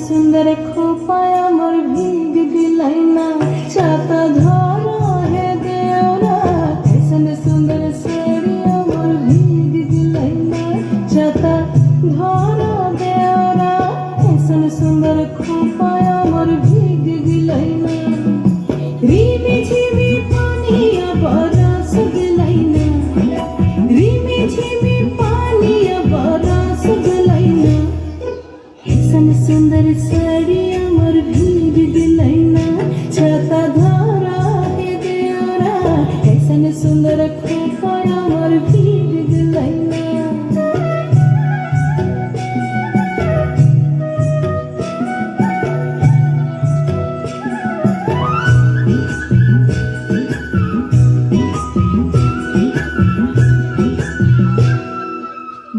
सुंदर खोपाया मोर भीग गिलैना छाता धरो हे देवरा कैसन सुंदर साड़िया मोर भीग गिलैना छाता धरो देवरा कैसन सुंदर खोपाया मोर भीग गिलैना रिमी झिमी पानिया बरस गिलैना रिमी झिमी पानिया बरस गिलैना कैसन सुंदर साड़िया मोर भीग गिलैना छाता धरा हे देवरा कैसन सुंदर खोपाया मोर भीग गिलैना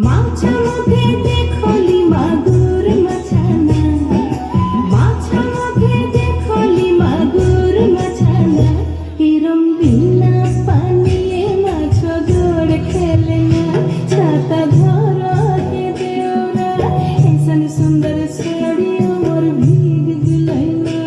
माछा मध्ये देखली मागुर मछाना माछा मध्ये देखली मागुर मछाना हिरम बिना पानिए माछ जोड़ खेलना छाता धरा हे देवरा ऐसन सुंदर साड़िया मोर भीग गिलैना